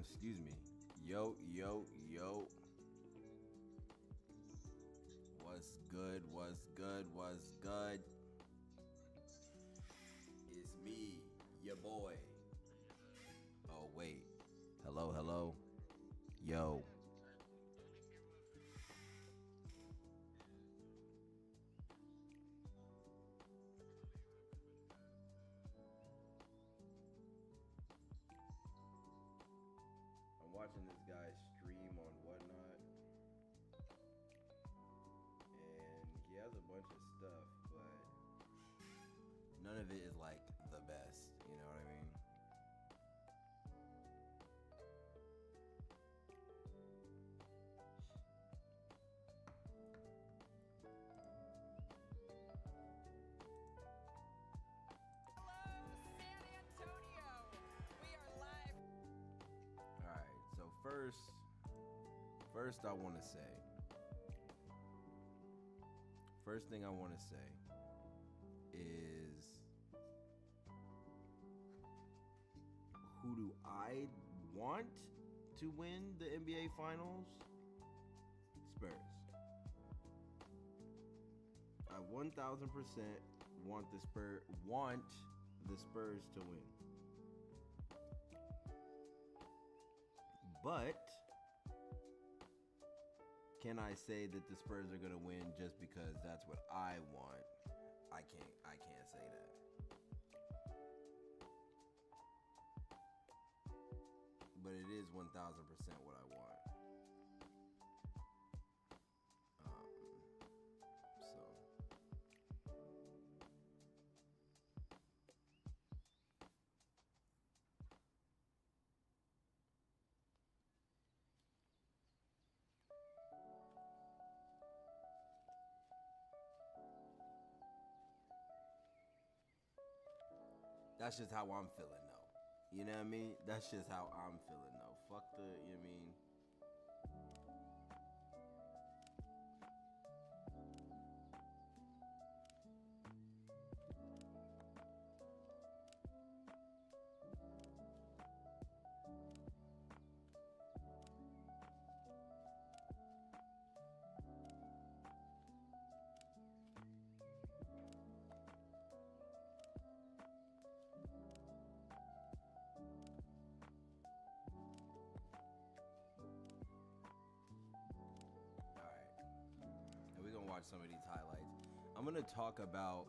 Excuse me. Yo. What's good? It's me, your boy. Oh, wait. Hello. Yo. I'm watching this guy stream on Whatnot, and he has a bunch of stuff, but none of it is like the best, you know what I mean? Hello, San Antonio. We are live. All right, so first I want to say, first thing I want to say is, who do I want to win the NBA Finals? Spurs. I 1000% want the Spurs to win. But can I say that the Spurs are gonna win just because that's what I want? I can't say that. But it is 1000% what I want. So that's just how I'm feeling though. You know what I mean? That's just how I'm feeling though. Fuck the, you know what I mean? We're gonna watch some of these highlights. I'm gonna talk about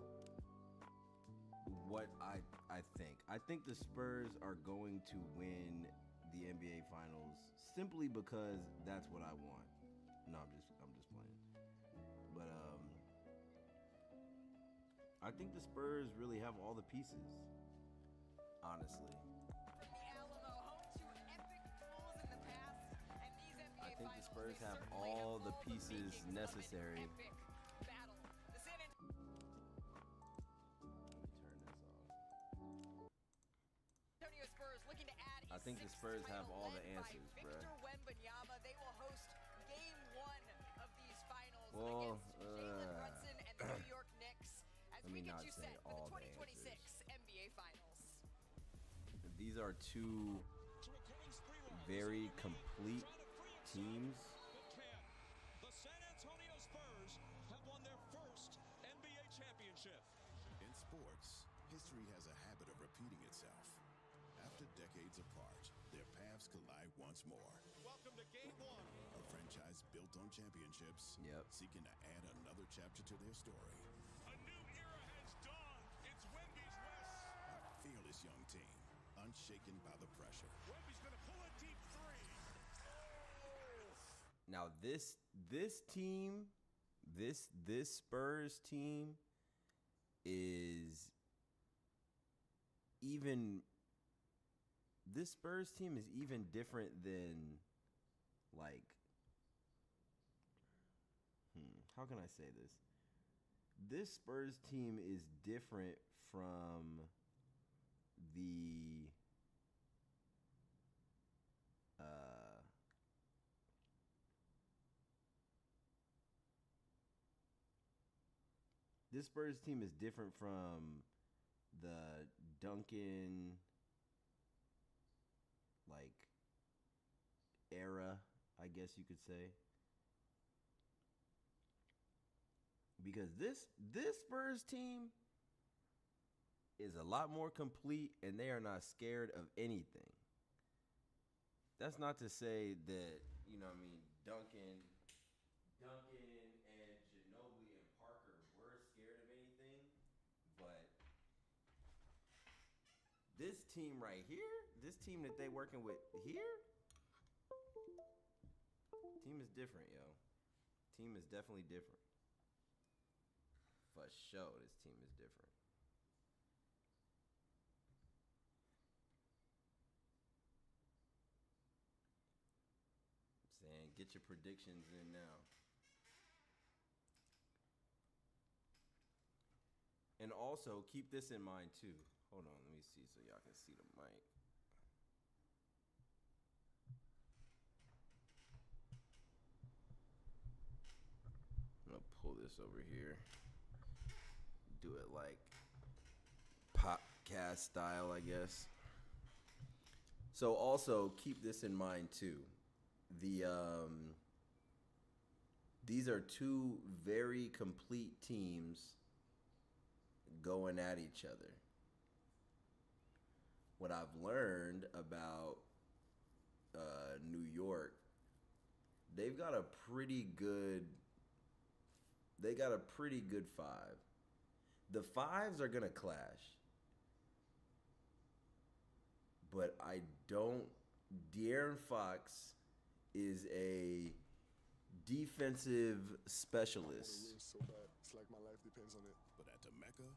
what I think. I think the Spurs are going to win the NBA Finals simply because that's what I want. No, I'm just playing. But I think the Spurs really have all the pieces. Honestly. I think the Spurs have all the pieces necessary. Let me turn this off. I think the Spurs have all the answers, bro. They will host game 1 of these finals against Jalen Brunson and the New York Knicks as let me we get not you say set for all the the 2026 NBA Finals. These are two very complete teams. The San Antonio Spurs have won their first NBA championship. In sports, history has a habit of repeating itself. After decades apart, their paths collide once more. Welcome to Game 1. A franchise built on championships, seeking to add another chapter to their story. A new era has dawned. It's Wemby's West. A fearless young team, unshaken by the pressure. Wemby's going to pull a deep three. Now this team, this Spurs team is even. This Spurs team is even different than, like, how can I say this? This Spurs team is different from the this Spurs team is different from the Duncan, like, era, I guess you could say. Because this Spurs team is a lot more complete, and they are not scared of anything. That's not to say that, what I mean, Duncan and Ginobili and Parker were scared of anything, but this team right here, this team that they working with here, team is different, yo. Team is definitely different. For sure, this team is different. I'm saying, get your predictions in now. And also, keep this in mind, too. Hold on, let me see so y'all can see the mic. I'm going to pull this over here. Do it like podcast style, I guess. So also, keep this in mind, too. These are two very complete teams going at each other. What I've learned about New York, they've got a pretty good five. The fives are gonna clash, but I don't. De'Aaron Fox is a defensive specialist. So bad. It's like my life depends on it. But at the Mecca,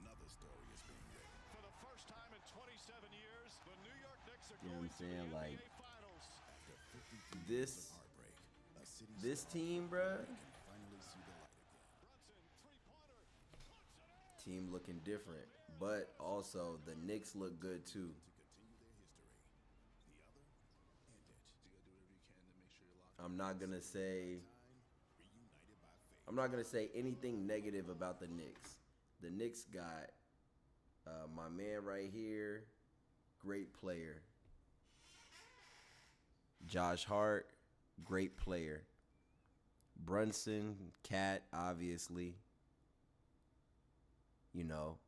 another story is being written. For the first time in 27 years, the New York Knicks are You know what I'm saying? going to the Like, NBA Finals. After 52 years of heartbreak, a city this star team, bruh, can finally see the light again. Brunson, three-pointer. team looking different. But also, the Knicks look good, too. To continue their history, the other end it. You gotta do whatever you can to make sure you're locked. I'm not gonna say Reunited by fate. I'm not gonna say anything negative about the Knicks. The Knicks got my man right here, great player. Josh Hart, great player. Brunson, Cat, obviously. You know,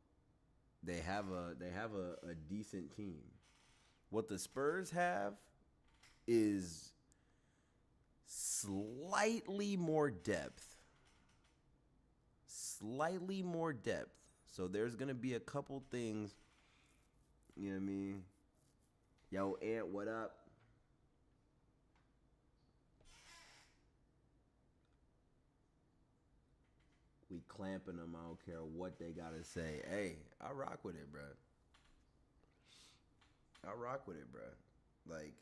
they have a decent team. What the Spurs have is slightly more depth. Slightly more depth. So there's going to be a couple things, you know what I mean? Yo, Ant, what up? We clamping them. I don't care what they got to say. Hey, I rock with it, bro. I rock with it, bro. Like,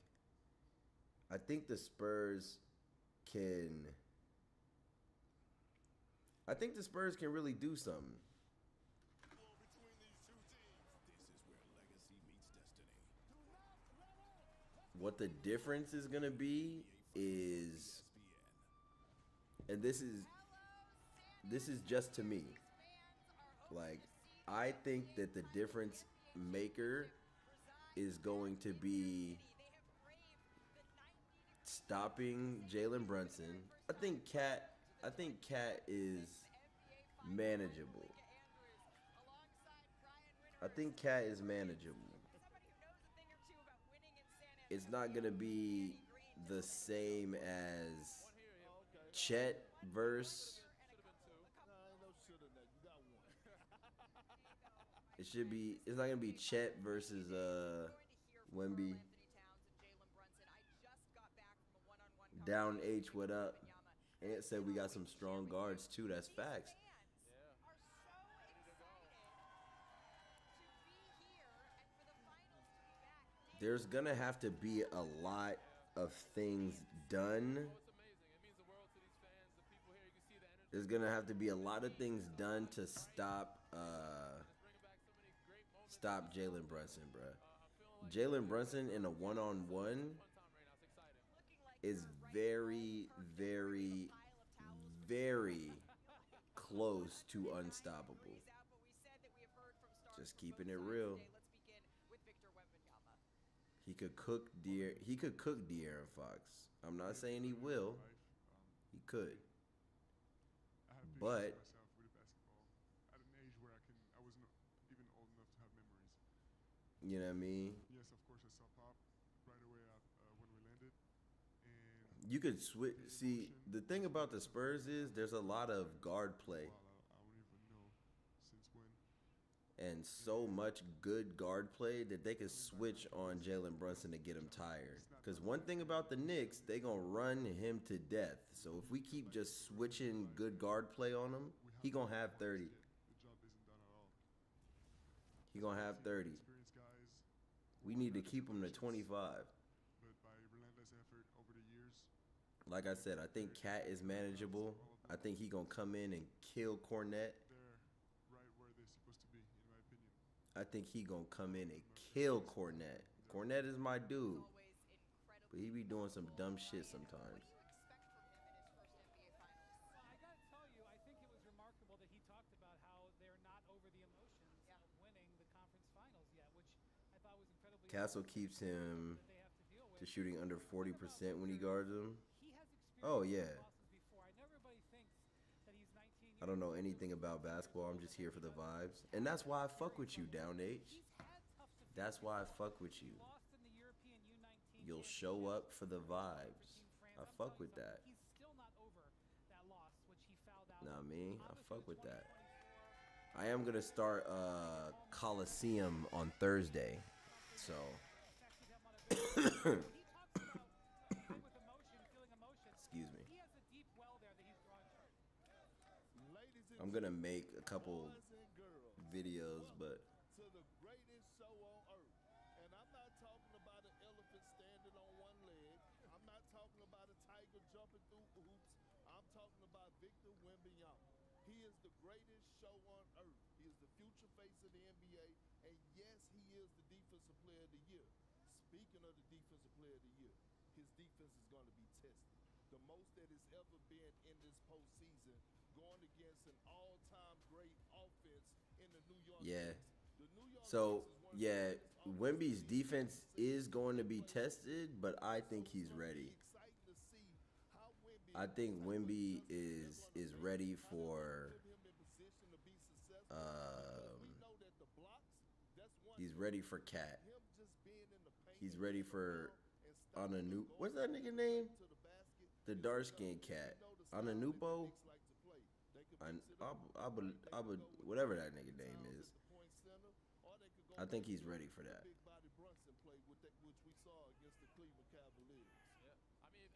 I think the Spurs can... I think the Spurs can really do something. Between these two teams, this is where legacy meets destiny. What the difference is going to be is... And this is just to me. Like, I think that the difference maker is going to be stopping Jalen Brunson. I think Cat is manageable. I think Cat is manageable. It's not gonna be the same as Chet versus. It's not gonna be Chet versus Wemby. Down H, what up? Ant said we got some strong guards too. That's facts. There's gonna have to be a lot of things done. There's gonna have to be a lot of things done to stop Jalen Brunson, bruh. Jalen Brunson in a one-on-one is very, very, very close to unstoppable. Just keeping it real. He could cook De'Aaron Fox. I'm not saying he will. He could. I have to But- introduce myself with a basketball at an age where I wasn't even old enough to have memories. You know what I mean? Yes, of course I saw Pop right away when we landed, and You could switch. See, the thing about the Spurs is there's a lot of guard play wow, I don't even know since when. and so much good guard play that they could switch on Jalen Brunson to get him tired. Because one thing about the Knicks, they gonna run him to death. So if we keep just switching good guard play on him, he gonna have 30. The job isn't done at all. He gonna have 30. Experienced guys, We need to keep him to 25. but by relentless effort over the years, Like I said, I think Cat is manageable. I think he gonna come in and kill Cornette. they're right where they're supposed to be, in my opinion. I think he gonna come in and kill Cornette. Cornette is my dude, Always incredible. but he be doing some dumb shit sometimes. What do you expect from him in his first NBA Finals? Well, I got to tell you, I think it was remarkable that he talked about how they're not over the emotions Yeah. of winning the conference finals yet, which I thought was incredibly Castle important keeps him that they have to deal with. to shooting under 40% when he guards him. He has experienced Oh, yeah. losses before. I know everybody thinks that he's 19 I don't know years old. anything about basketball. I'm just here for the vibes, and that's why I fuck with you, Down H. He's had tough defeats. That's why I fuck with you. He lost in the European U19 You'll show up for the championship vibes. for Team France. I I'm fuck telling you with that. something, he's still not over that loss, which he fouled out. Know what I mean? I Obviously, fuck the with that. 2024 I am gonna start Coliseum on Thursday, so affected him on a very he talks about playing with emotion, feeling emotion. excuse me. He has a deep well there that he's drawing from. Ladies and I'm gonna make a couple boys and girls, videos, but to the greatest show on earth. And I'm not talking about an elephant standing on one leg. I'm not talking about a tiger jumping through hoops. I'm talking about Victor Wembanyama. He is the greatest show on earth. He is the future face of the NBA. And yes, he is the defensive player of the year. Speaking of the defensive player of the year, his defense is going to be tested. The most that it's ever been in this postseason, going against an all-time great offense in the New York yeah. Knicks. The New York So Knicks is one of the yeah, greatest offenses Wemby's in defense the is going to be tested, but I think he's ready. I think Wemby is ready for. He's ready for Cat. He's ready for Ananu. What's that nigga name? The dark skinned cat. Ananupo? Whatever that nigga name is. I think he's ready for that.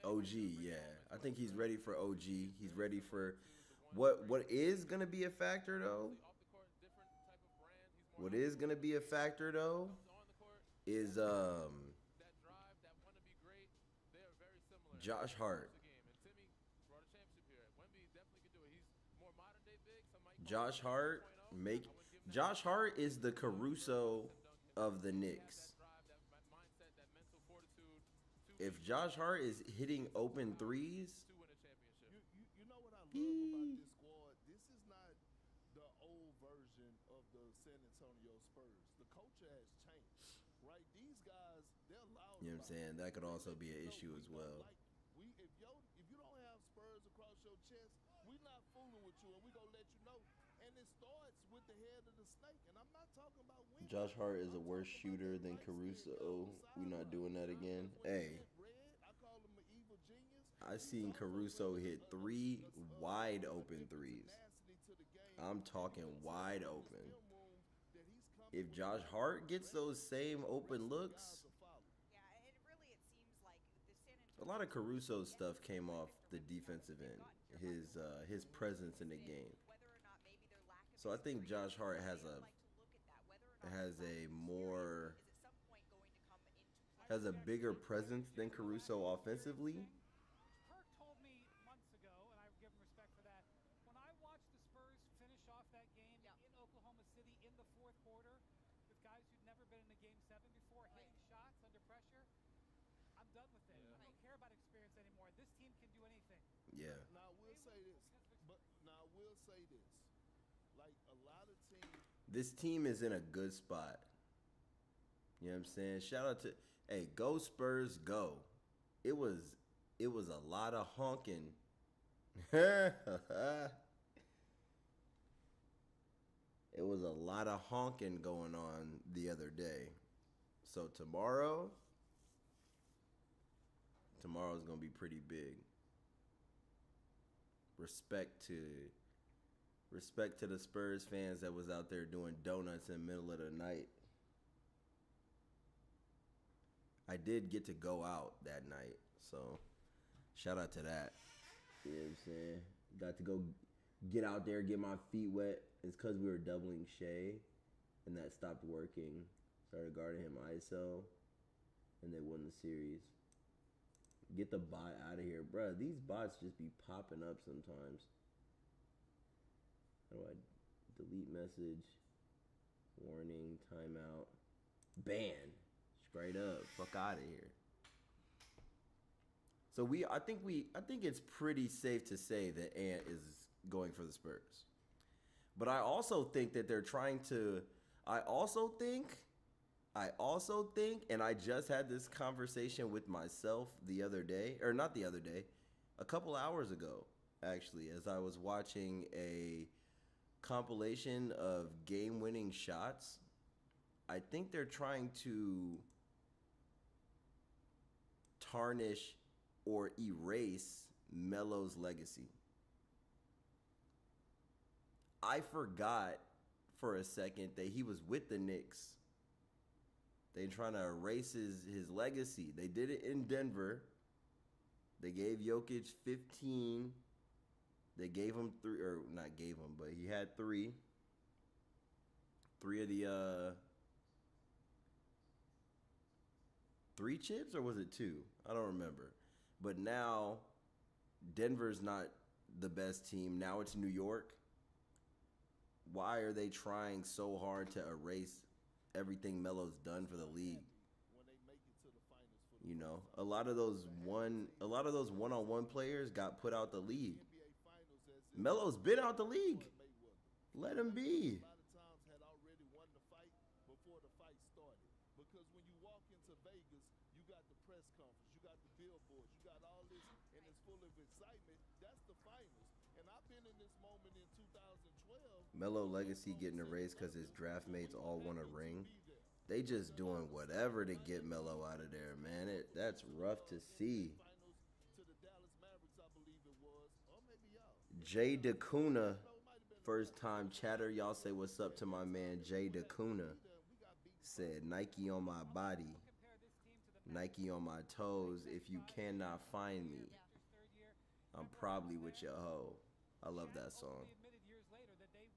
OG, yeah. I think he's ready for OG. He's ready for what is gonna be a factor though. What is gonna be a factor though is Josh Hart. Josh Hart is the Caruso of the Knicks. If Josh Hart is hitting open threes, You know what I love about this squad? This is not the old version of the San Antonio Spurs. The culture has changed, right? These guys, they're loud. you know what I'm saying? That could also be an issue as well. If you don't have Spurs across your chest, we're not fooling with you, and we're gonna let you know. And it starts with the head of the snake, and I'm not talking about winning. Josh Hart is a worse shooter than Caruso. We're not doing that again. Hey, I call him an evil genius. I seen Caruso hit 3 wide open threes. I'm talking wide open. If Josh Hart gets those same open looks, Yeah, it really it seems like the San a Antonio lot of Caruso stuff came off the defensive end. His presence in the game. whether or not maybe their lack of So I think Josh Hart has like a to look at that, whether or not has his lack a of more experience is at some point going to come into play. has a bigger presence than Caruso offensively. Kirk told me months ago, and I give him respect for that. When I watched the Spurs finish off that game Yeah. in Oklahoma City in the fourth quarter with guys who'd never been in a game 7 before, hitting shots under pressure, I'm done with it. I don't care about experience anymore. This team can do anything. Yeah. Now I will say this, like a lot of teams. This team is in a good spot. You know what I'm saying? Shout out to Hey, go Spurs, go. It was a lot of honking. It was a lot of honking going on the other day. So tomorrow's gonna be pretty big. Respect to the Spurs fans that was out there doing donuts in the middle of the night. I did get to go out that night, so shout out to that. You know what I'm saying? Got to go get out there, get my feet wet. It's because we were doubling Shea, and that stopped working. Started guarding him ISO, and they won the series. Get the bot out of here. Bruh, these bots just be popping up sometimes. How do I delete message? Warning, timeout. Ban. Straight up. Fuck out of here. So I think it's pretty safe to say that Ant is going for the Spurs. But I also think that they're trying to I also think, and I just had this conversation with myself the other day, or not the other day, a couple hours ago, actually, as I was watching a compilation of game-winning shots. I think they're trying to tarnish or erase Melo's legacy. I forgot for a second that he was with the Knicks. They're trying to erase his legacy. They did it in Denver. They gave Jokic 15. They gave him three, or not gave him, but he had three. Three of the three chips, or was it two? I don't remember. But now Denver's not the best team. Now it's New York. Why are they trying so hard to erase everything Melo's done for the league? You know, a lot of those one-on-one players got put out the league. Melo's been out the league. Let him be. Because when you walk into Vegas, you got the press conference, you got the billboards, you got all this, and it's full of excitement. That's the finals. And I've been in this moment in 2012. Melo legacy getting erased because his draft mates all want a ring. They just doing whatever to get Melo out of there, man. That's rough to see. Jay DeCuna, first time chatter. Y'all say what's up to my man Jay DeCuna. Said Nike on my body, Nike on my toes. If you cannot find me, I'm probably with your hoe. I love that song. Admitted years later that they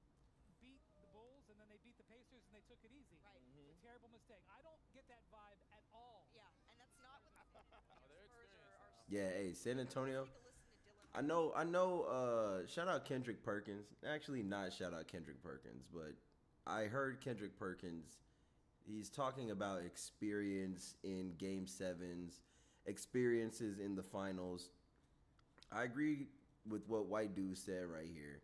beat the Bulls and then they beat the Pacers and they took it easy. Right. It's a terrible mistake. I don't get that vibe at all. Yeah, and that's not what the Spurs are. Yeah, hey, San Antonio. I know. Shout out Kendrick Perkins. Actually, not shout out Kendrick Perkins, but I heard Kendrick Perkins. He's talking about experience in Game 7s, experiences in the finals. I agree with what White Dude said right here.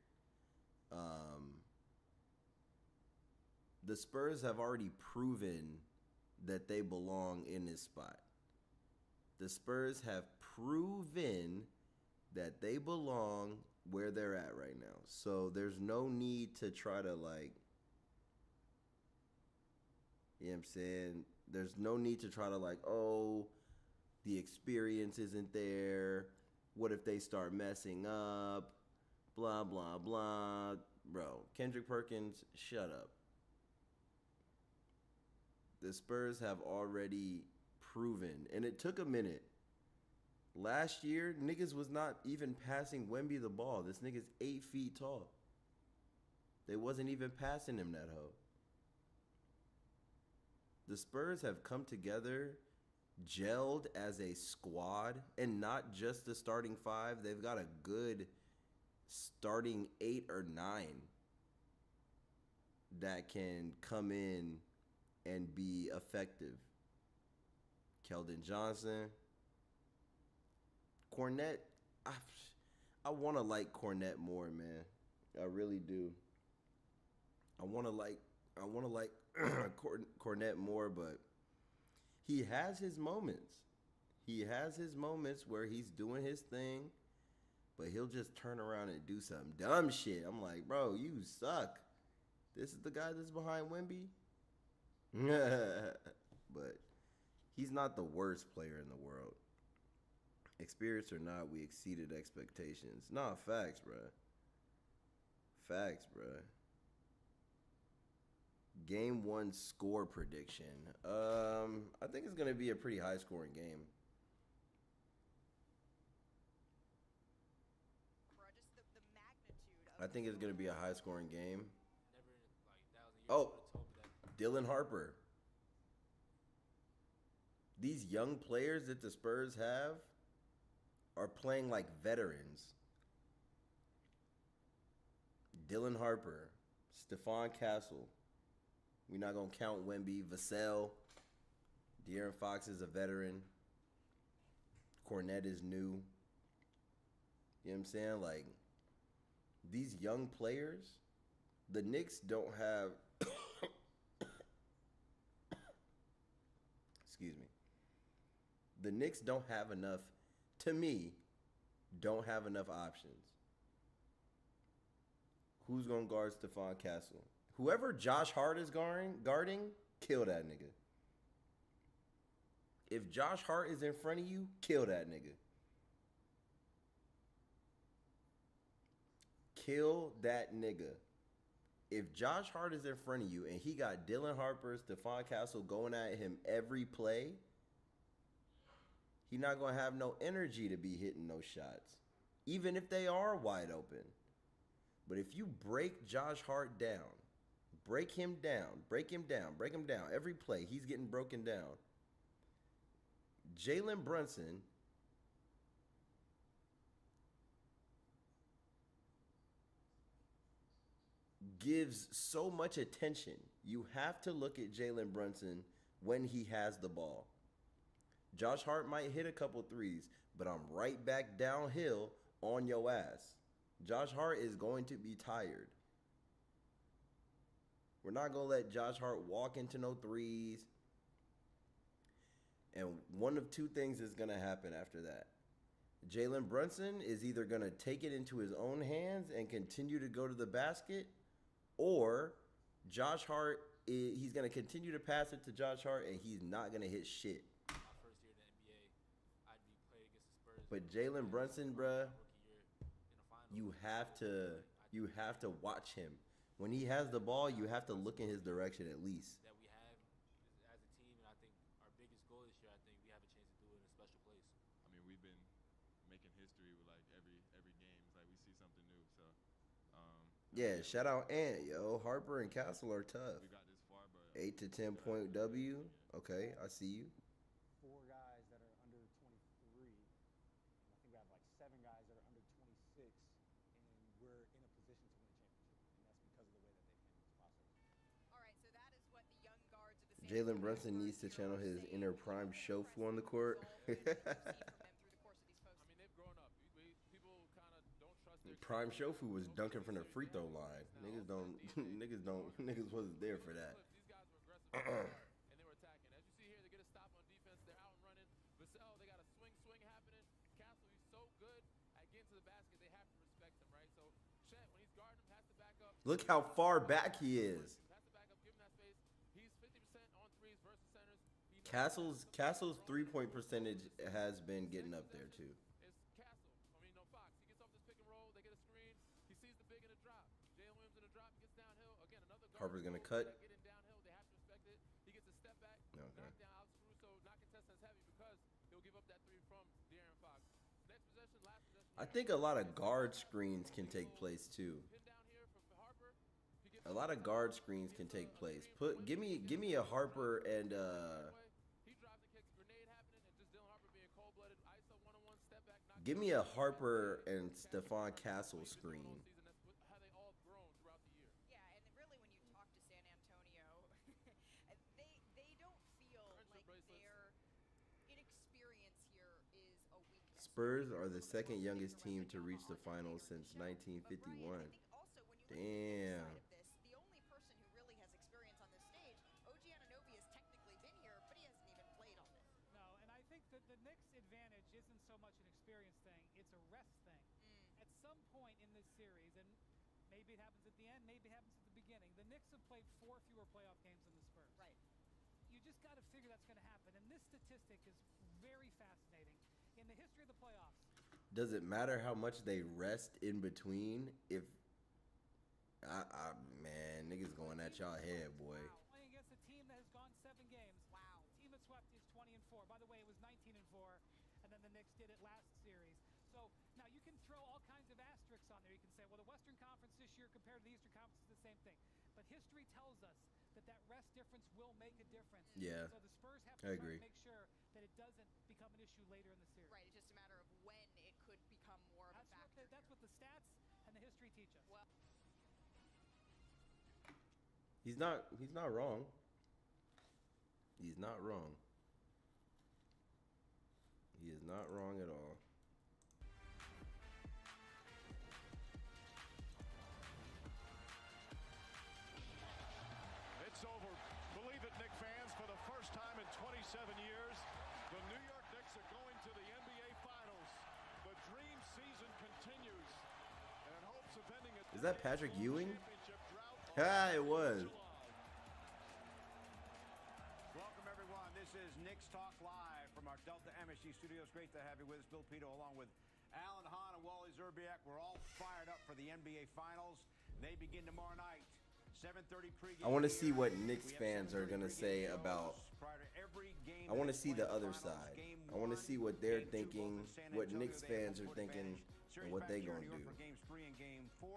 The Spurs have already proven that they belong in this spot. The Spurs have proven that they belong where they're at right now. So there's no need to try to you know what I'm saying? There's no need to try to oh, the experience isn't there. What if they start messing up? Blah, blah, blah. Bro, Kendrick Perkins, shut up. The Spurs have already proven, and it took a minute. Last year, niggas was not even passing Wemby the ball. This nigga's 8 feet tall. They wasn't even passing him that hoe. The Spurs have come together, gelled as a squad, and not just the starting 5. They've got a good starting 8 or 9 that can come in and be effective. Keldon Johnson, Cornette. I want to like Cornette more, man. I really do. I want to like Cornette more, but he has his moments. He has his moments where he's doing his thing, but he'll just turn around and do some dumb shit. I'm like, bro, you suck. This is the guy that's behind Wemby. But he's not the worst player in the world. Experience or not, we exceeded expectations. Nah, facts, bruh. Facts, bruh. Game 1 score prediction. I think it's gonna be a pretty high scoring game. I think it's gonna be a high scoring game. Oh, Dylan Harper. These young players that the Spurs have are playing like veterans. Dylan Harper, Stephon Castle. We're not going to count Wemby. Vassell. De'Aaron Fox is a veteran. Cornette is new. You know what I'm saying? Like, these young players, the Knicks don't have... Excuse me. The Knicks don't have enough, to me, don't have enough options. Who's going to guard Stephon Castle? Whoever Josh Hart is guarding, kill that nigga. If Josh Hart is in front of you, kill that nigga. Kill that nigga. If Josh Hart is in front of you and he got Dylan Harper, Stephon Castle going at him every play, he's not going to have no energy to be hitting those shots, even if they are wide open. But if you break Josh Hart down, break him down, break him down, break him down, every play, he's getting broken down. Jalen Brunson gives so much attention. You have to look at Jalen Brunson when he has the ball. Josh Hart might hit a couple threes, but I'm right back downhill on your ass. Josh Hart is going to be tired. We're not going to let Josh Hart walk into no threes. And one of two things is going to happen after that. Jalen Brunson is either going to take it into his own hands and continue to go to the basket, or Josh Hart, he's going to continue to pass it to Josh Hart, and he's not going to hit shit. But Jalen Brunson, bruh, you have to watch him. When he has the ball, you have to look in his direction at least. That we have as a team, and I think our biggest goal this year, I think we have a chance to do it in a special place. I mean, we've been making history with like every game. It's like we see something new. So yeah, shout out Ant, yo. Harper and Castle are tough. we got this far, but 8 to 10 point W. Okay, I see you. 4 guys that are under 23, and I think we have like 7 guys that are under 26, and we're in a position to win a championship, and that's because of the way that they've handled this process. All right, so that is what the young guards of the Jalen Brunson needs to channel his inner prime Shofu on the court. Prime Shofu was dunking from the free throw line. Niggas wasn't there for that. And they were attacking. As you see here, they get a stop on defense. They're out and running. Vassell, they got a swing happening. Castle, he's so good at getting to the basket, they have to respect him, right? So Chet, when he's guarding him, has to back up. Look how far back he is. Has to back up, give him that space. He's 50% on threes versus centers. Castle's 3-point percentage has been getting up there too. It's Castle. Fox. He gets off this pick and roll. They get a screen. He sees the big in the drop. Jalen Williams in the drop. He gets downhill. Again, another guard. Harper's gonna cut. Getting downhill. They have to respect it. He gets a step back. Okay. Knock down Alex Caruso. Not contested as heavy because he'll give up that three from De'Aaron Fox. Next possession, last possession. I think a lot of guard screens can take place too. Pin down here from Harper. He gets A lot of guard screens can take place. Give me a Harper and he drives and kicks, grenade happening, and just Dylan Harper being cold-blooded. ISO 1-on-1, step back, knock give me a Harper and Stephon Castle screen. That's how they all grown throughout the year. Yeah, and really when you talk to San Antonio, they don't feel like their inexperience here is a weakness. Spurs are the second youngest team to reach the finals since 1951. But Brian, I think also when you look Damn. at the side of this, the only person who really has experience on this stage, OG Anunoby has technically been here, but he hasn't even played a it's a rest thing. At some point in this series, and maybe it happens at the end, maybe it happens at the beginning, the Knicks have played 4 fewer playoff games than the Spurs. Right. You just got to figure that's going to happen. And this statistic is very fascinating. In the history of the playoffs, Does it matter how much they rest in between? If man, niggas going at y'all head, boy. wow, playing against a team that has gone 7 games. Wow. The team that swept is 20-4. By the way, it was 19-4, and then the Knicks did it last series. So now you can throw all kinds of asterisks on there. You can say, well, the Western Conference this year compared to the Eastern Conference is the same thing. But history tells us that rest difference will make a difference. Yeah, So the Spurs have I to try agree. to make sure that it doesn't become an issue later in the series. Right. It's just a matter of when it could become more of a factor. That's what the stats and the history teach us. Well, He's not wrong. He's not wrong. He is not wrong at all. It's over. Believe it, Knicks fans, for the first time in 27 years, the New York Knicks are going to the NBA Finals. The dream season continues. And in hopes of ending it. Is that Patrick Ewing? Ah, it was. Welcome, everyone. This is Knicks Talk Live from our Delta MSG studios. Great to have you with us. Bill Pito along with Alan Hahn and Wally Zerbiak. We're all fired up for the NBA Finals. They begin tomorrow night. 7:30 pregame. I want to see what Knicks fans are going to say about. I want to see the other side. I want to see what they're thinking, what Knicks fans are thinking, and what they're going to do. For games 3 and game 4.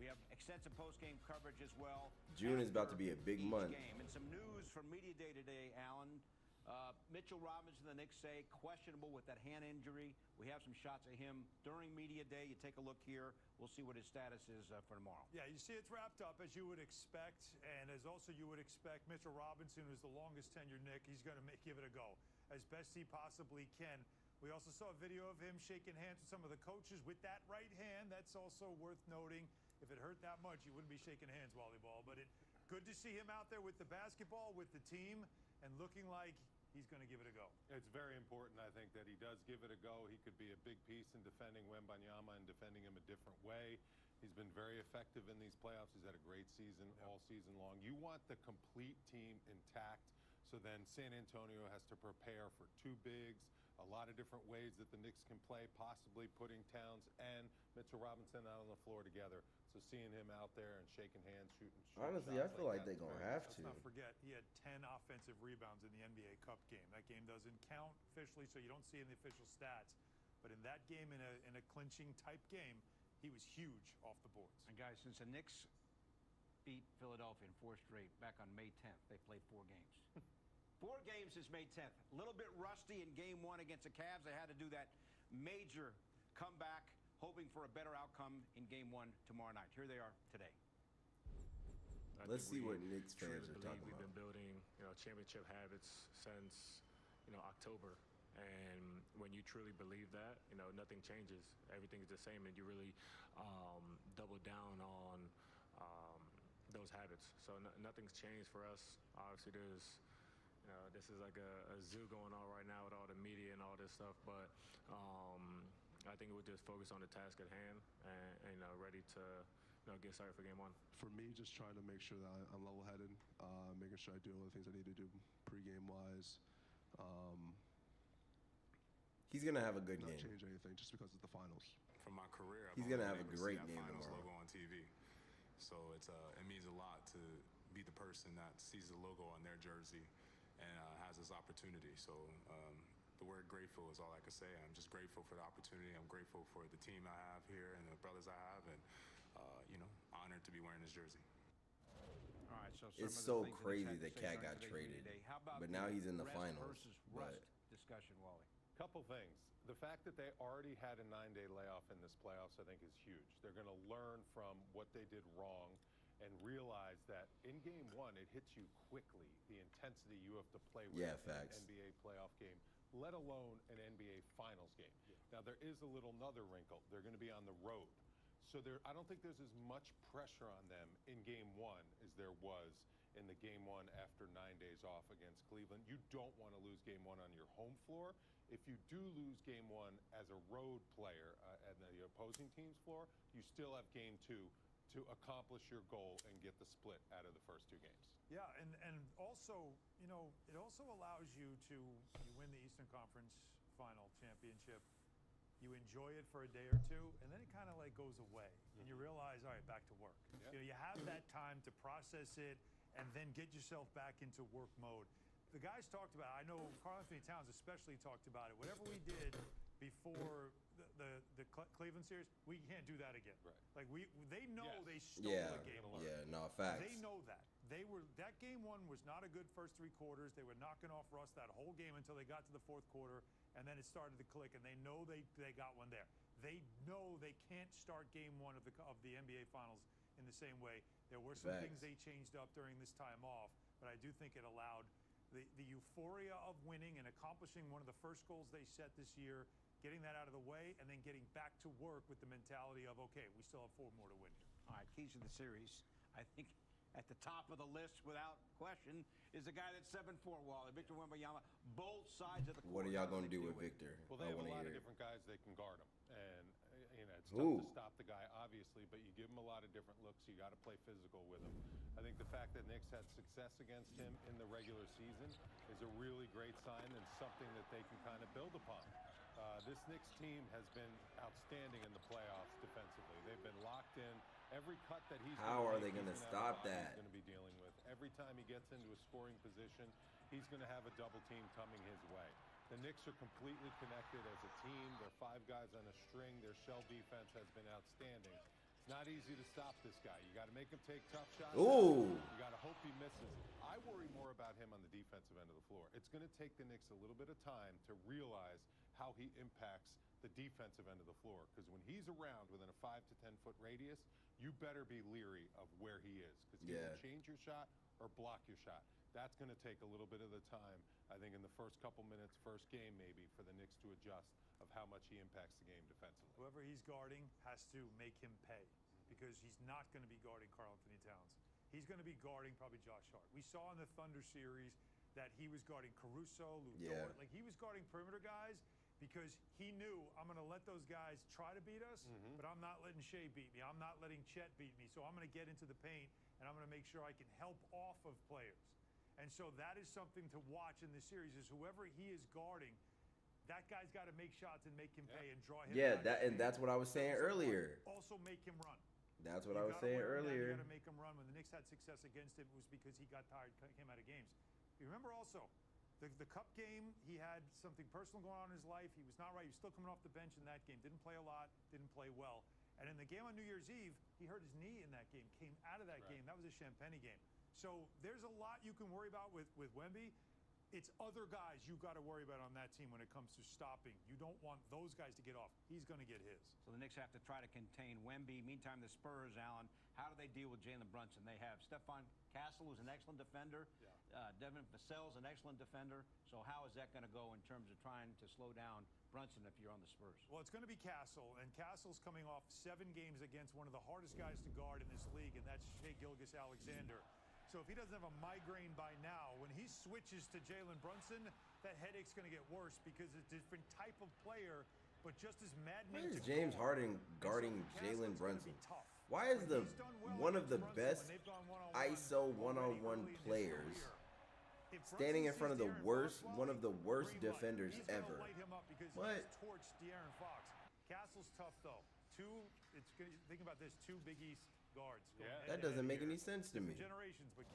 We have extensive post-game coverage as well. June is about to be a big Each month. game. And some news from Media Day today, Alan. Mitchell Robinson, the Knicks say, questionable with that hand injury. We have some shots of him during Media Day. You take a look here. We'll see what his status is for tomorrow. Yeah, you see it's wrapped up as you would expect, and as also you would expect, Mitchell Robinson, who's the longest tenured Knick, he's going to give it a go as best he possibly can. We also saw a video of him shaking hands with some of the coaches with that right hand. That's also worth noting. If it hurt that much, you wouldn't be shaking hands, volleyball. But good to see him out there with the basketball, with the team, and looking like he's going to give it a go. It's very important, I think, that he does give it a go. He could be a big piece in defending Wembanyama and defending him a different way. He's been very effective in these playoffs. He's had a great season all season long. You want the complete team intact, so then San Antonio has to prepare for 2 bigs, a lot of different ways that the Knicks can play, possibly putting Towns and Mitchell Robinson out on the floor together. So seeing him out there and shaking hands, shooting Honestly, I feel like they're going to have to. Let's not forget, he had 10 offensive rebounds in the NBA Cup game. That game doesn't count officially, so you don't see it in the official stats. But in that game, in a clinching type game, he was huge off the boards. And guys, since the Knicks beat Philadelphia in 4 straight back on May 10th, they played 4 games. 4 games since May 10th. A little bit rusty in game 1 against the Cavs. They had to do that major comeback, hoping for a better outcome in game 1 tomorrow night. Here they are today. Let's see what Knicks fans are talking We've about. been building, championship habits since, October. And when you truly believe that, nothing changes. Everything's the same, and you really double down on those habits. So nothing's changed for us. Obviously, this is like a zoo going on right now with all the media and all this stuff. But I think we'll just focus on the task at hand and ready to get started for game 1. For me, just trying to make sure that I'm level-headed, making sure I do all the things I need to do pre-game-wise. He's going to have a good Not game. change anything just because it's the finals. For my career, He's going to have a great game finals tomorrow. logo on TV. So it means a lot to be the person that sees the logo on their jersey and has this opportunity. So the word grateful is all I can say. I'm just grateful for the opportunity. I'm grateful for the team I have here and the brothers I have, and honored to be wearing this jersey. All right, so It's so crazy that Cat got traded, but now he's in the finals. But discussion, Wally. Couple things. The fact that they already had a 9-day layoff in this playoffs, I think, is huge. They're going to learn from what they did wrong and realize that in game 1, it hits you quickly, the intensity you have to play with in facts. an NBA playoff game, let alone an NBA Finals game. Now, there is a little another wrinkle. They're going to be on the road. So I don't think there's as much pressure on them in game 1 as there was in the game 1 after 9 days off against Cleveland. You don't want to lose game 1 on your home floor if you do lose game one as a road player at the opposing team's floor, you still have game two to accomplish your goal and get the split out of the first two games. Yeah, and also, you know, it also allows you to win the Eastern Conference Final championship. You enjoy it for a day or two, and then it kind of like goes away, and you realize, all right, back to work. Yeah. You know, you have that time to process it and then get yourself back into work mode. The guys talked about it. I know Karl Anthony Towns especially talked about it. Whatever we did before the Cleveland series, we can't do that again. Right. Like they know they stole Yeah, a game. yeah, no, facts. They know that. That game one was not a good first three quarters. They were knocking off Russ that whole game until they got to the fourth quarter, and then it started to click, and they know they got one there. They know they can't start game one of the NBA Finals in the same way. There were some things they changed up during this time off, but I do think it allowed the euphoria of winning and accomplishing one of the first goals they set this year, getting that out of the way, and then getting back to work with the mentality of, okay, we still have 4 more to win here. All right, keys to the series. I think at the top of the list, without question, is the guy that's 7'4", Wally, Victor Wembanyama, both sides of the court. What are y'all going to do with Victor? Well, they have a lot of different guys that can guard him. And, you know, it's tough to stop the guy, obviously, but you give him a lot of different looks. You got to play physical with him. I think the fact that Knicks had success against him in the regular season is a really great sign and something that they can kind of build upon. This Knicks team has been outstanding in the playoffs defensively. They've been locked in. Every cut that he's How are they going to stop that? He's going to be dealing with. Every time he gets into a scoring position, he's going to have a double team coming his way. The Knicks are completely connected as a team. They're 5 guys on a string. Their shell defense has been outstanding. It's not easy to stop this guy. You got to make him take tough shots. Ooh. You got to hope he misses. I worry more about him on the defensive end of the floor. It's going to take the Knicks a little bit of time to realize how he impacts the defensive end of the floor. Because when he's around within a 5 to 10 foot radius, you better be leery of where he is. Because he will change your shot or block your shot. That's going to take a little bit of the time, I think, in the first couple minutes, first game maybe, for the Knicks to adjust of how much he impacts the game defensively. Whoever he's guarding has to make him pay, because he's not going to be guarding Karl Anthony Towns. He's going to be guarding probably Josh Hart. We saw in the Thunder series that he was guarding Caruso, Lou Dort. Like, he was guarding perimeter guys because he knew, I'm going to let those guys try to beat us, but I'm not letting Shea beat me. I'm not letting Chet beat me. So I'm going to get into the paint, and I'm going to make sure I can help off of players. And so that is something to watch in this series, is whoever he is guarding, that guy's got to make shots and make him pay and draw him. Yeah, that's what I was saying earlier. Also make him run. That's what I was saying earlier. You got to make him run. When the Knicks had success against him, it was because he got tired, came out of games. You remember also, the Cup game, he had something personal going on in his life. He was not right. He was still coming off the bench in that game. Didn't play a lot, didn't play well. And in the game on New Year's Eve, he hurt his knee in that game, came out of that game. That was a Champagny game. So there's a lot you can worry about with Wemby. It's other guys you got to worry about on that team when it comes to stopping. You don't want those guys to get off. He's going to get his. So the Knicks have to try to contain Wemby. Meantime, the Spurs, Allen, how do they deal with Jalen Brunson? They have Stephon Castle, who's an excellent defender. Devin Vassell's an excellent defender. So how is that going to go in terms of trying to slow down Brunson if you're on the Spurs? Well, it's going to be Castle, and Castle's coming off 7 games against one of the hardest guys to guard in this league, and that's Shai Gilgeous-Alexander. So if he doesn't have a migraine by now, when he switches to Jalen Brunson, that headache's going to get worse because it's a different type of player, but just as maddening. Why is James Harden guarding Jalen Brunson? Why is one of the best ISO one-on-one players standing in front of one of the worst defenders ever? What? Torched De'Aaron Fox. Castle's tough though. Think about this: 2 Big East guards. That doesn't make any sense to me. Generations, but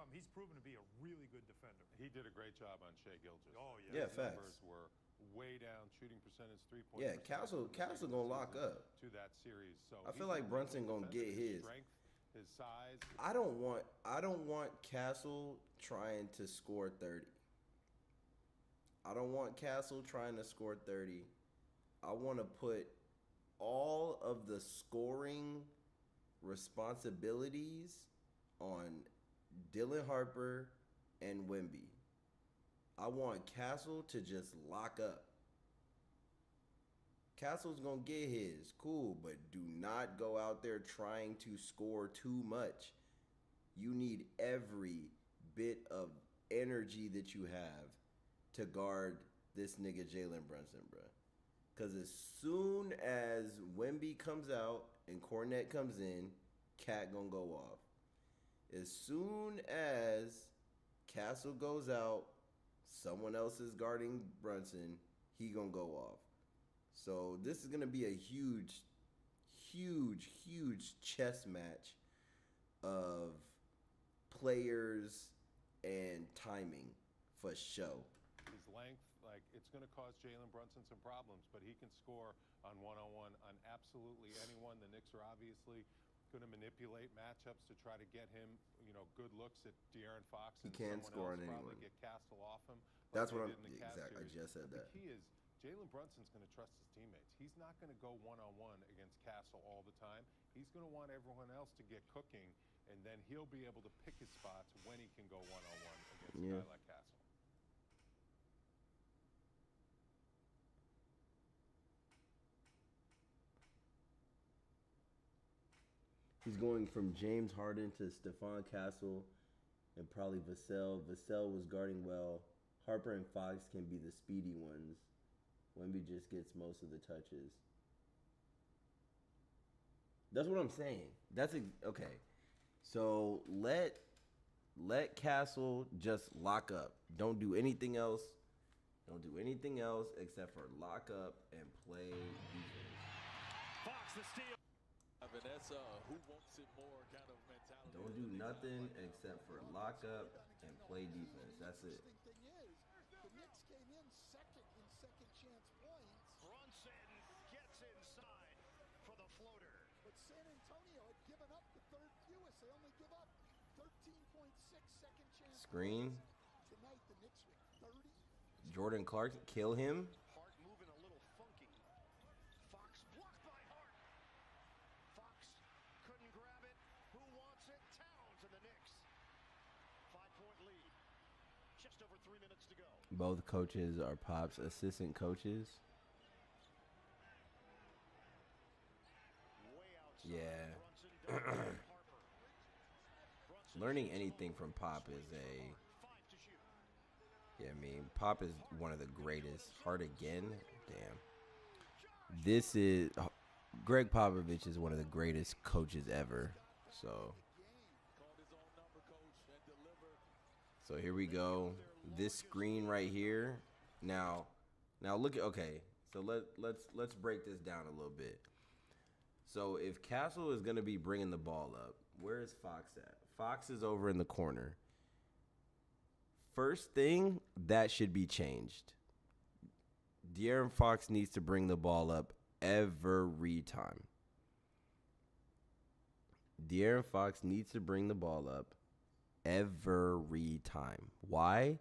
he's proven to be a really good defender. He did a great job on Shai Gilgeous. Oh yeah. Yeah, facts. Numbers were way down, shooting percentage, 3-point. Yeah, Castle gonna lock up to that series. So I feel like Brunson gonna get his strength, his size. I don't want Castle trying to score 30. I don't want Castle trying to score 30. I want to put all of the scoring responsibilities on Dylan Harper and Wemby. I want Castle to just lock up. Castle's gonna get his, cool, but do not go out there trying to score too much. You need every bit of energy that you have to guard this nigga Jalen Brunson, bro. Because as soon as Wemby comes out and Cornette comes in, Cat gonna go off. As soon as Castle goes out, someone else is guarding Brunson, he gonna go off. So this is gonna be a huge, huge, huge chess match of players and timing for show. His length, like, it's going to cause Jalen Brunson some problems, but he can score on one-on-one on absolutely anyone. The Knicks are obviously going to manipulate matchups to try to get him, good looks at De'Aaron Fox. He And can score on probably anyone. get Castle off him. That's what they I'm did in the Cavs exactly. I series. just said But that. The key is Jalen Brunson's going to trust his teammates. He's not going to go one-on-one against Castle all the time. He's going to want everyone else to get cooking, and then he'll be able to pick his spots when he can go one-on-one against a guy like Castle. He's going from James Harden to Stephon Castle and probably Vassell. Vassell was guarding well. Harper and Fox can be the speedy ones. Wemby just gets most of the touches. That's what I'm saying. Okay. So let Castle just lock up. Don't do anything else. Don't do anything else except for lock up and play defense. Fox the steal. And that's who wants it more kind of mentality. Don't do nothing except for lock up and play defense. That's it. The thing is, the Knicks came in second in second chance points. Brunson gets inside for the floater. But San Antonio had given up the third fewest. They only give up 13.6 second chance Screen. points. Tonight, the Knicks were 30. Jordan Clarkson, kill him. Hart moving a little funky. Fox blocked by Hart. Fox couldn't grab it. Who wants it? Towns and the Knicks. 5-point lead. Just over 3 minutes to go. Both coaches are Pop's assistant coaches. Way outside. Yeah. Brunson doubles Harper. Brunson Learning shoots anything low. from Pop is Swings a... from Hart. 5 to shoot. Yeah, I mean, Pop is one of the greatest. Hard again? Damn. This is... Greg Popovich is one of the greatest coaches ever. So here we go. This screen right here. Now look at... Okay, so let's break this down a little bit. So if Castle is going to be bringing the ball up, where is Fox at? Fox is over in the corner. First thing, that should be changed. De'Aaron Fox needs to bring the ball up every time. De'Aaron Fox needs to bring the ball up every time. Why?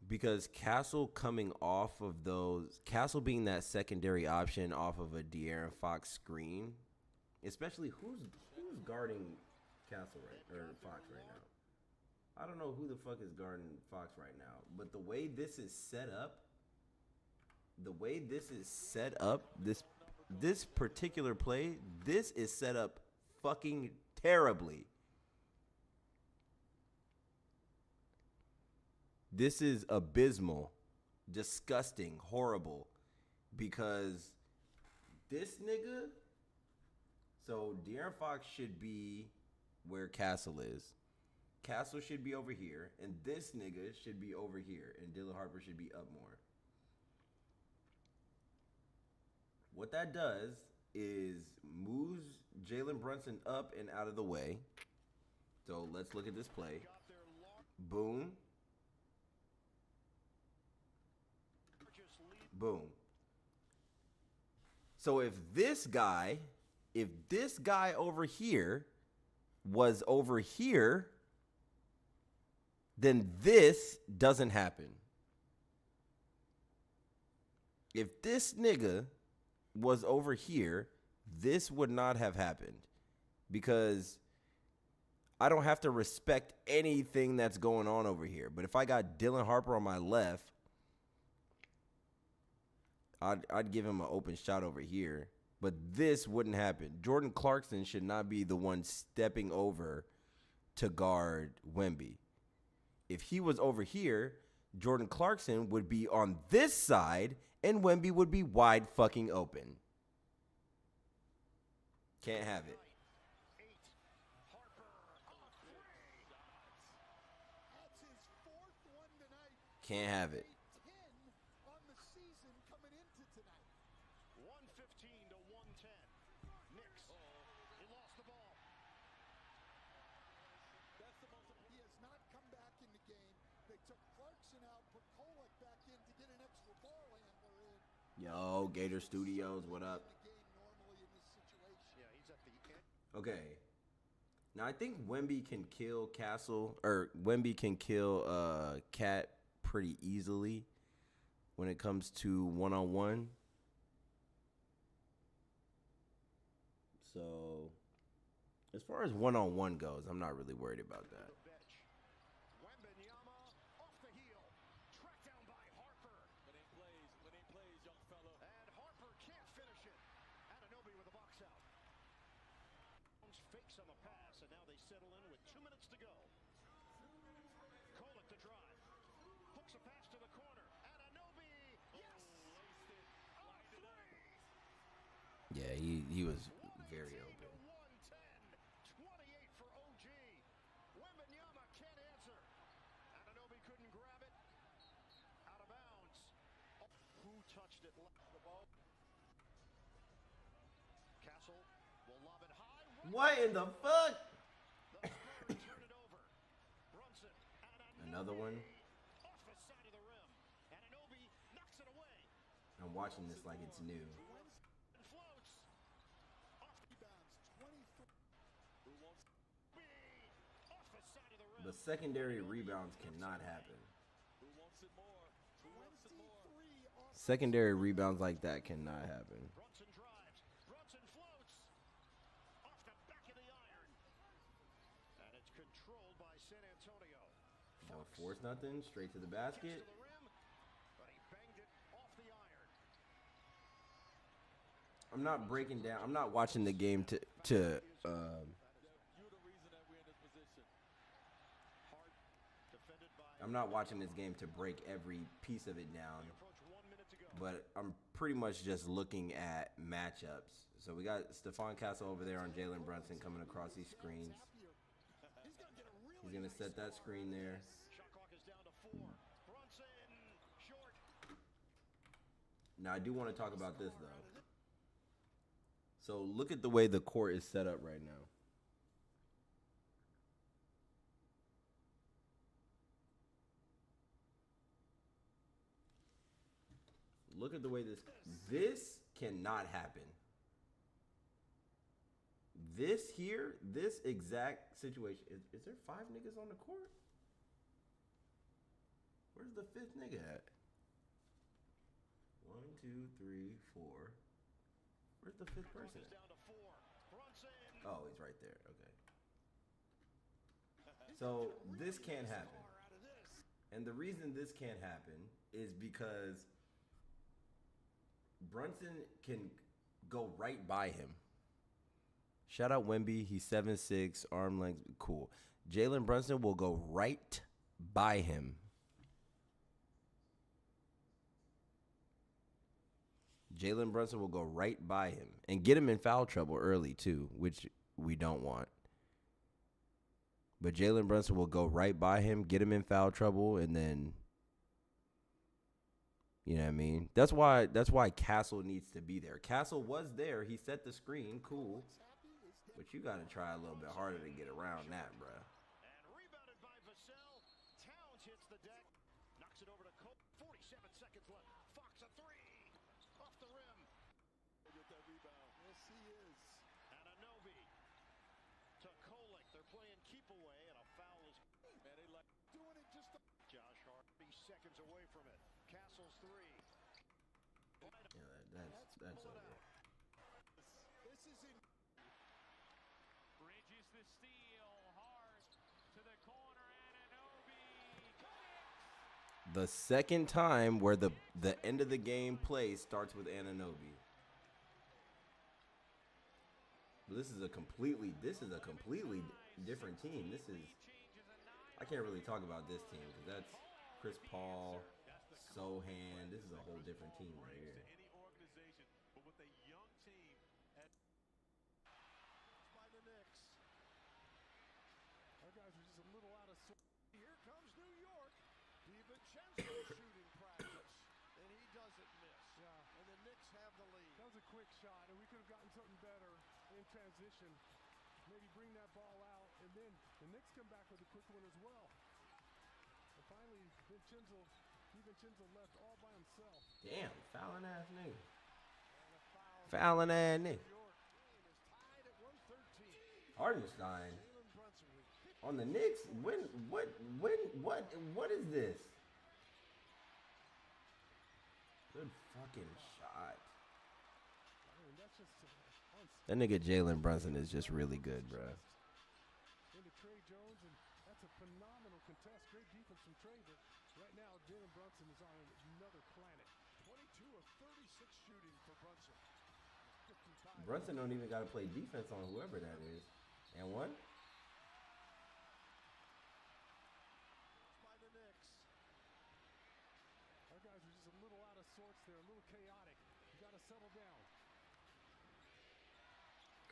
Because Castle coming off of those, Castle being that secondary option off of a De'Aaron Fox screen, especially who's guarding Castle or Fox right now? I don't know who the fuck is guarding Fox right now, but the way this is set up, this particular play, this is set up fucking terribly. This is abysmal, disgusting, horrible, because this nigga, so De'Aaron Fox should be where Castle is. Castle should be over here, and this nigga should be over here, and Dylan Harper should be up more. What that does is moves Jalen Brunson up and out of the way. So let's look at this play. Boom. Boom. So if this guy over here was over here, then this doesn't happen. If this nigga was over here, this would not have happened, because I don't have to respect anything that's going on over here. But if I got Dylan Harper on my left, I'd give him an open shot over here, but this wouldn't happen. Jordan Clarkson should not be the one stepping over to guard Wemby. If he was over here, Jordan Clarkson would be on this side, and Wemby would be wide fucking open. Can't have it. Can't have it. 10 on the season coming into tonight. 115 to 110. Knicks. He lost the ball. That's the most. He has not come back in the game. They took Clarkson out, put Kolek back in to get an extra ball handler in. Yo, Gator Studios, what up? Okay. Now I think Wemby can kill Castle, or Wemby can kill Cat pretty easily when it comes to one-on-one. So as far as one-on-one goes, I'm not really worried about that. Fakes on the pass, and now they settle in with 2 minutes to go. Kolek to drive. Hooks a pass to the corner. Anunoby. Yes. Yeah, he was very open. 110. 28 for OG. Wembanyama can't answer. Anunoby couldn't grab it. Out of bounds. Oh, who touched it? Left the ball. Castle will lob it high. What in the fuck? Another one. I'm watching this like it's new. The secondary rebounds cannot happen. Secondary rebounds like that cannot happen. Don't force nothing. Straight to the basket. I'm not breaking down. I'm not watching the game to I'm not watching this game to break every piece of it down. But I'm pretty much just looking at matchups. So we got Stephon Castle over there on Jalen Brunson coming across these screens. He's going to set that screen there. Now, I do want to talk about this, though. So, look at the way the court is set up right now. Look at the way this cannot happen. This here, this exact situation. Is there 5 niggas on the court? Where's the 5th nigga at? 1, 2, 3, 4. Where's the 5th person at? Oh, he's right there. Okay. So this can't happen. And the reason this can't happen is because Brunson can go right by him. Shout out Wemby. He's 7'6", arm length, cool. Jalen Brunson will go right by him. Jalen Brunson will go right by him and get him in foul trouble early too, which we don't want. But Jalen Brunson will go right by him, get him in foul trouble, and then, you know what I mean? That's why Castle needs to be there. Castle was there. He set the screen, cool. But you got to try a little bit harder to get around that, bruh. And rebounded by Vassell. Towns hits the deck. Knocks it over to Cole. 47 seconds left. Fox a 3. Off the rim. Get that rebound. Yes, he is. Anunoby to Kolek. They're playing keep away, and a foul is. Man, they like doing it just. Josh Hart 30 seconds away from it. Castle's 3. Yeah, that's over. This is in. Bridges the steal. Hard to the corner. Anunoby. The second time where the end of the game play starts with Anunoby. This is a completely different team. I can't really talk about this team because Chris Paul, Sohan. This is a whole different team right here. Any organization, but with a young team by the Knicks. Our guys are just a little out of sorts. Here comes New York. DiVincenzo shooting practice, and he doesn't miss. Yeah. And the Knicks have the lead. That was a quick shot, and we could have gotten something better in transition. Maybe bring that ball out, and then the Knicks come back with a quick one as well. And finally, DiVincenzo left all by himself. Damn, fouling ass nigga. Fouling ass nigga. Hardenstein on the Knicks. What is this? Good fucking shot. That nigga Jalen Brunson is just really good, bro. Into Trey Jones, and that's a phenomenal contest. Great defense from Trey, but right now Jalen Brunson is on another planet. 22 of 36 shooting for Brunson. 55. Brunson don't even got to play defense on whoever that is. And one? By the Knicks. Our guys are just a little out of sorts there, a little chaotic. You got to settle down.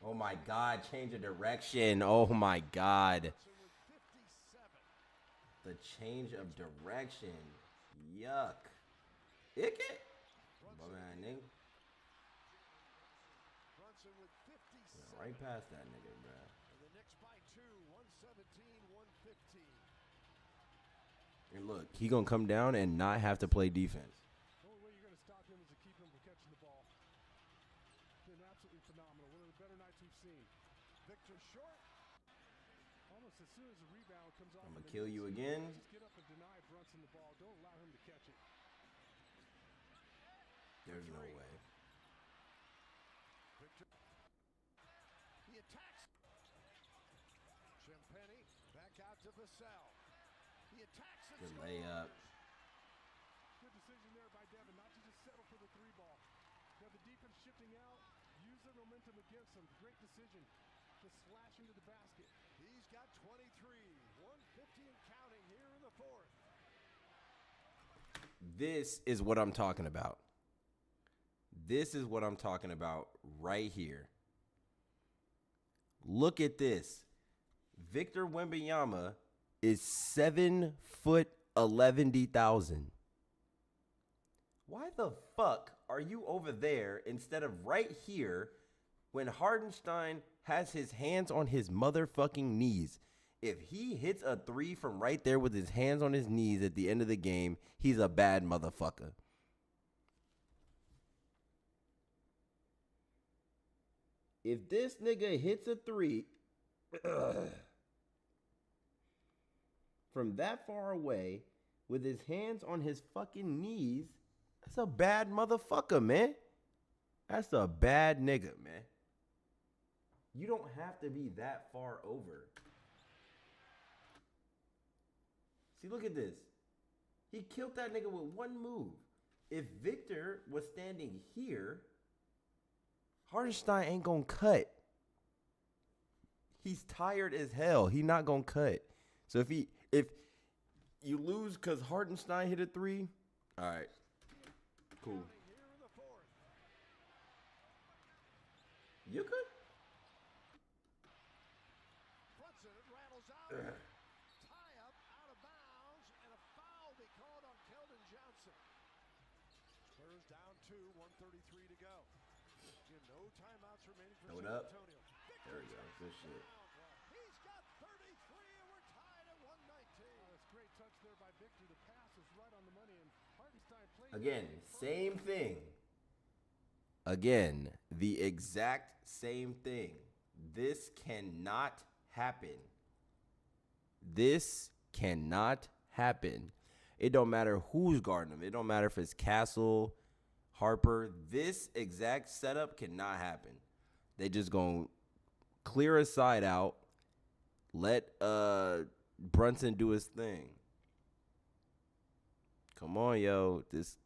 Oh my God, change of direction. Oh my God. The change of direction. Yuck. Ick it. Man, nigga. Brunson with 57. Right past that nigga, bro. And the Knicks by 2, 117-115. And look, he gonna come down and not have to play defense. The only way you're going to stop him is to keep him from catching the ball. Been absolutely phenomenal. One of the better nights we've seen. Victor Short. Almost as soon as the rebound comes off. I'm gonna kill you again. Just get up and deny Brunson the ball. Don't allow him to catch it. There's no way. Victor. He attacks. Champagny back out to Vassell. He attacks and Good scores. layup. Good decision there by Devin, not to just settle for the three ball. Now the defense shifting out, use their momentum against them. Great decision to slash into the basket. He's got 23, 150 and counting here in the fourth. This is what I'm talking about. This is what I'm talking about right here. Look at this. Victor Wembanyama is 7'11". Why the fuck are you over there instead of right here when Hardenstein has his hands on his motherfucking knees? If he hits a three from right there with his hands on his knees at the end of the game, he's a bad motherfucker. If this nigga hits a three from that far away with his hands on his fucking knees, that's a bad motherfucker, man. That's a bad nigga, man. You don't have to be that far over. See, look at this. He killed that nigga with one move. If Victor was standing here, Hardenstein ain't gonna cut. He's tired as hell. He not gonna cut. So if you lose because Hardenstein hit a three, all right, cool. You could. Brunson rattles out. Tie up out of bounds, and a foul be called on Keldon Johnson. Spurs down 2, 1:33 to go. No timeouts remaining for San Antonio. There we go. Good shit. He's got 33, and we're tied at 119. That's great touch there by Victor. The pass is right on the money, and Hardenstein played. Again, same thing. Again, the exact same thing. This cannot happen. This cannot happen. It don't matter who's guarding him. It don't matter if it's Castle, Harper. This exact setup cannot happen. They just gonna clear a side out, let Brunson do his thing. Come on, yo. This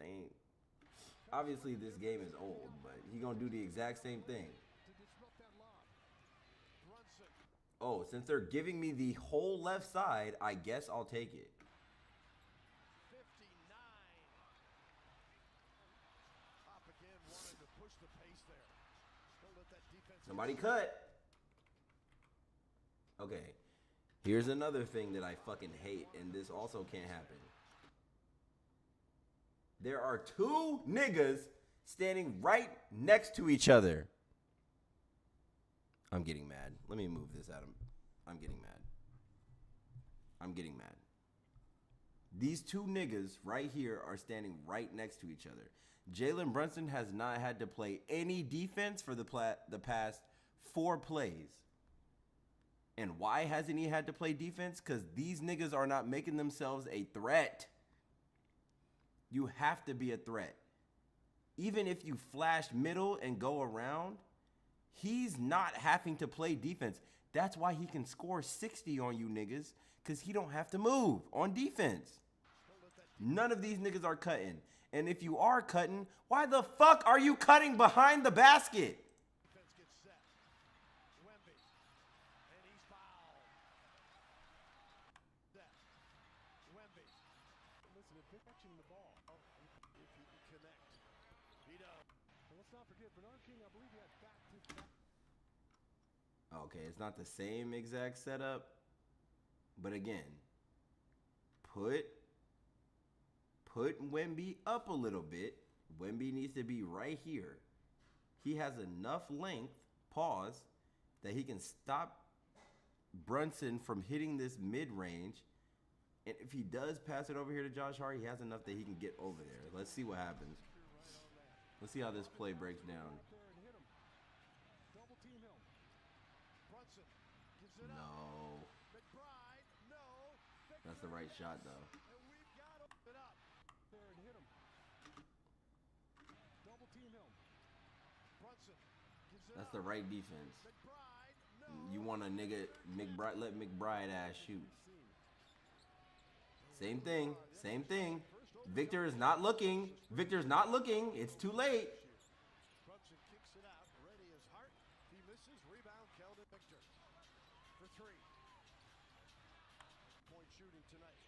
ain't. Obviously, this game is old, but he gonna do the exact same thing. Oh, since they're giving me the whole left side, I guess I'll take it. Somebody cut. Okay. Here's another thing that I fucking hate, and this also can't happen. There are two niggas standing right next to each other. I'm getting mad. Let me move this, Adam. I'm getting mad. I'm getting mad. These two niggas right here are standing right next to each other. Jalen Brunson has not had to play any defense for the past 4 plays. And why hasn't he had to play defense? Because these niggas are not making themselves a threat. You have to be a threat. Even if you flash middle and go around, he's not having to play defense. That's why he can score 60 on you niggas, because he don't have to move on defense. None of these niggas are cutting. And if you are cutting, why the fuck are you cutting behind the basket? Okay, it's not the same exact setup, but again, put Wemby up a little bit. Wemby needs to be right here. He has enough length, pause, that he can stop Brunson from hitting this mid-range. And if he does pass it over here to Josh Hart, he has enough that he can get over there. Let's see what happens. Let's see how this play breaks down. No. That's the right shot, though. That's the right defense. You want a nigga, McBride, let McBride ass shoot. Same thing. Same thing. Victor is not looking. Victor's not looking. It's too late. Brunson kicks it out. Ready as Hart. He misses. Rebound. Keldon Victor for 3. Point shooting tonight.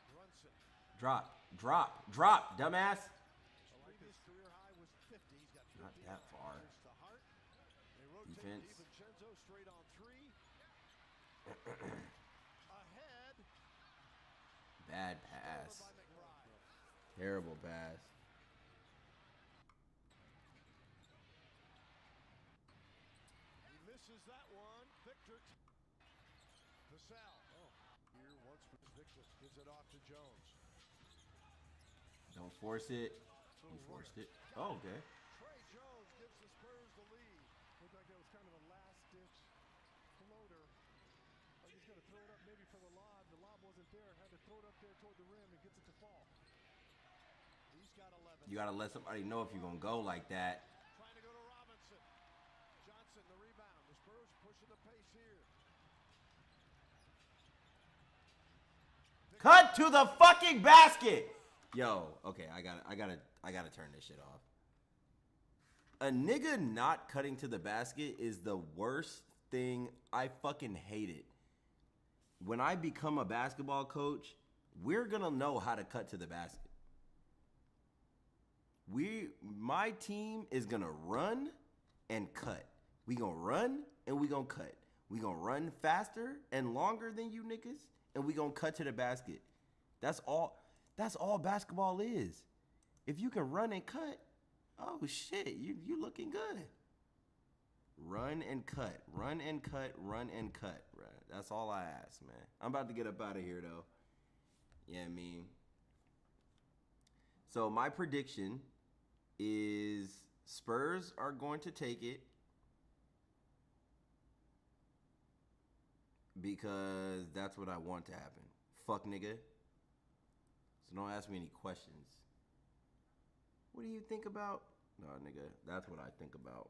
Brunson. Drop, dumbass. Previous career high was 50. He's got 50. Not that far. To Hart. They rotate Defense. DiVincenzo straight on 3. Ahead. Bad pass. Terrible pass. He misses that one. Victor. Vassell. Oh, here once was Victor. Gives it off to Jones. Don't force it. He forced it. Oh, okay. Trey Jones gives the Spurs the lead. Looked like that was kind of a last-ditch floater. Like he's going to throw it up maybe for the lob. The lob wasn't there. Had to throw it up there toward the rim and gets it to fall. He's got 11. You got to let somebody know if you're going to go like that. Trying to go to Robinson. Johnson the rebound. The Spurs pushing the pace here. Cut to the fucking basket. Yo, okay, I gotta turn this shit off. A nigga not cutting to the basket is the worst thing. I fucking hate it. When I become a basketball coach, we're gonna know how to cut to the basket. My team is gonna run and cut. We gonna run and we gonna cut. We gonna run faster and longer than you niggas, and we gonna cut to the basket. That's all basketball is. If you can run and cut, oh shit, you looking good. Run and cut, run and cut, run and cut. Right? That's all I ask, man. I'm about to get up out of here though. Yeah, I mean. So my prediction is Spurs are going to take it because that's what I want to happen. Fuck nigga. So don't ask me any questions. What do you think about? No, nigga, that's what I think about.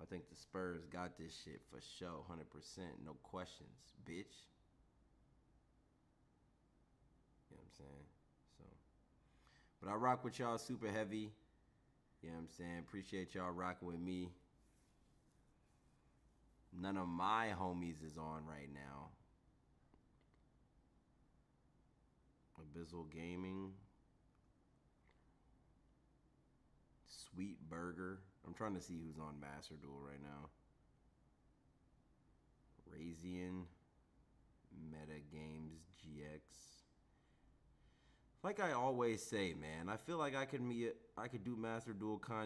I think the Spurs got this shit for sure, 100%, no questions, bitch. You know what I'm saying? So, but I rock with y'all super heavy. You know what I'm saying? Appreciate y'all rocking with me. None of my homies is on right now. Abyssal Gaming. Sweet Burger. I'm trying to see who's on Master Duel right now. Razian, Meta Games GX. Like I always say, man, I feel like I could do Master Duel content